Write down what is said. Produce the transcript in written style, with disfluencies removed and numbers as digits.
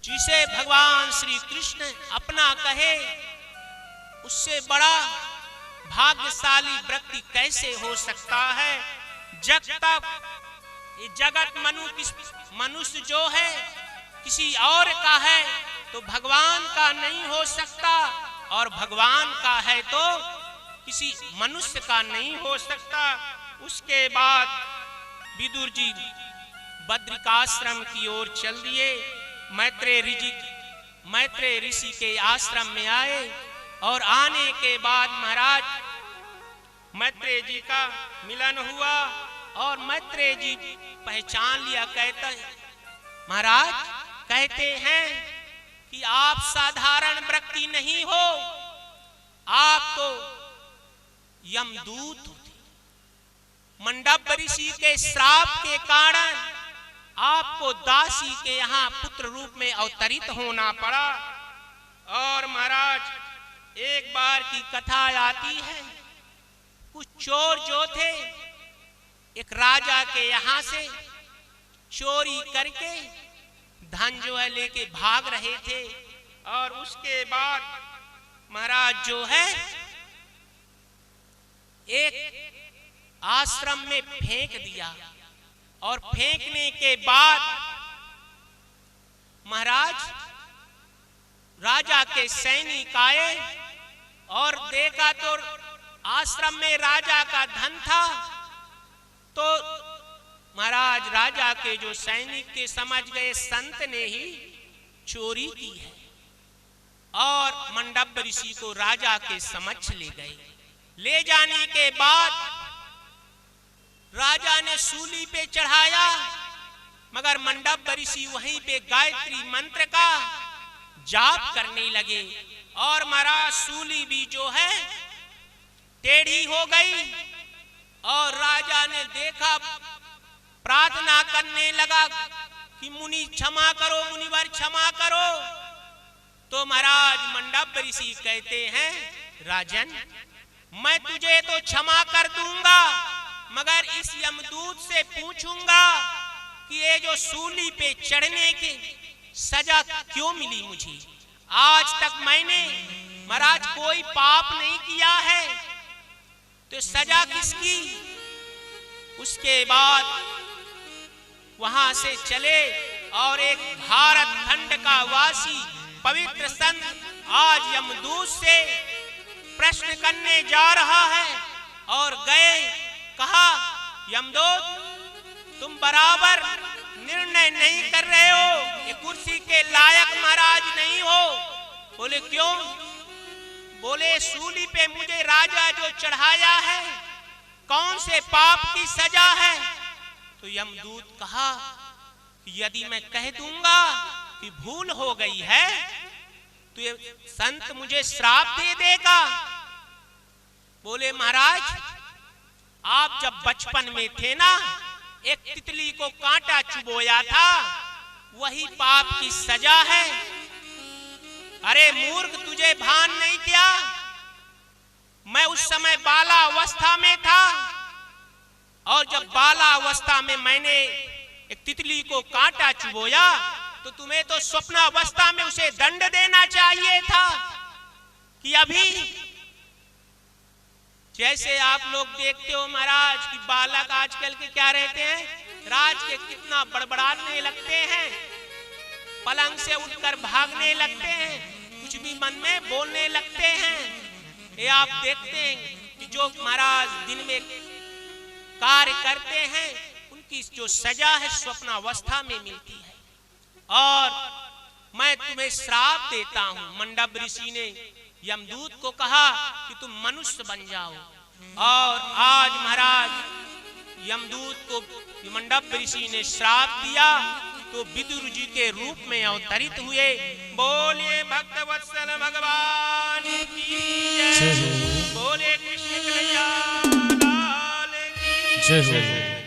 जिसे भगवान श्री कृष्ण अपना कहे, उससे बड़ा भाग्यशाली व्यक्ति कैसे हो सकता है। जब तक ये जगत मनुष्य जो है किसी और का है तो भगवान का नहीं हो सकता, और भगवान का है तो किसी मनुष्य का नहीं हो सकता। उसके बाद विदुर जी बद्रिकाश्रम की ओर चल दिए। मैत्रेय ऋषि के आश्रम में आए, और आने के बाद महाराज मैत्रेय जी का मिलन हुआ, और मैत्रेय जी पहचान लिया। महाराज कहते हैं कि आप साधारण व्यक्ति नहीं हो, आप तो यमदूत होते। मंडप ऋषि के श्राप के कारण आपको दासी के यहाँ पुत्र रूप में अवतरित होना पड़ा। और महाराज एक बार की कथा आती है, कुछ चोर जो थे एक राजा के यहाँ से चोरी करके धन जो है लेके भाग रहे थे, और उसके बाद महाराज जो है एक आश्रम में फेंक दिया। और फेंकने के बाद महाराज राजा के सैनिक आए और देखा तो आश्रम में राजा का धन था। तो महाराज राजा के जो सैनिक के समझ गए संत ने ही चोरी की है, और मंडप ऋषि को राजा के समक्ष ले गए। ले जाने के बाद राजा ने सूली पे चढ़ाया, मगर मंडप ऋषि वहीं पे गायत्री मंत्र का जाप करने लगे, और महाराज सूली भी जो है टेढ़ी हो गई। और राजा ने देखा, प्रार्थना करने लगा कि मुनि क्षमा करो, मुनिवर क्षमा करो। तो महाराज मंडप ऋषि कहते हैं, राजन मैं तुझे तो क्षमा कर दूंगा, मगर इस यमदूत से पूछूंगा कि ये जो सूली पे चढ़ने की सजा क्यों मिली मुझे। आज तक मैंने महाराज कोई पाप नहीं किया है, तो सजा किसकी। उसके बाद वहां से चले, और एक भारत खंड का वासी पवित्र संत आज यमदूत से प्रश्न करने जा रहा है, और गए कहा, यमदूत तुम बराबर निर्णय नहीं कर रहे हो, ये कुर्सी के लायक महाराज नहीं हो। बोले क्यों। बोले सूली पे मुझे राजा जो चढ़ाया है, कौन से पाप की सजा है। तो यमदूत कहा, यदि मैं कह दूंगा कि भूल हो गई है तो ये संत मुझे श्राप दे देगा। बोले महाराज आप जब बचपन में थे ना, एक तितली को कांटा चुभोया था, वही पाप की सजा है। अरे मूर्ख, तुझे भान नहीं किया, मैं उस समय बालावस्था में था, और जब बालावस्था में मैंने एक तितली को कांटा चुभोया तो तुम्हें तो स्वप्नावस्था में उसे दंड देना चाहिए था। कि अभी जैसे आप लोग देखते हो महाराज कि बालक आजकल के क्या रहते हैं, राज के कितना बड़बड़ाने लगते हैं, पलंग से उठकर भागने लगते हैं, कुछ भी मन में बोलने लगते हैं। ये आप देखते हैं कि जो महाराज दिन में कार्य करते हैं उनकी जो सजा है स्वप्नावस्था में मिलती है। और मैं तुम्हें श्राप देता हूं। मंडप ऋषि ने यमदूत को कहा कि तुम मनुष्य बन जाओ, और आज महाराज यमदूत को मंडप ऋषि ने श्राप दिया तो विदुर जी के रूप में अवतरित हुए। बोलिए भक्तवत्सल भगवान की जय, बोले कृष्ण कन्हैया लाल की जय।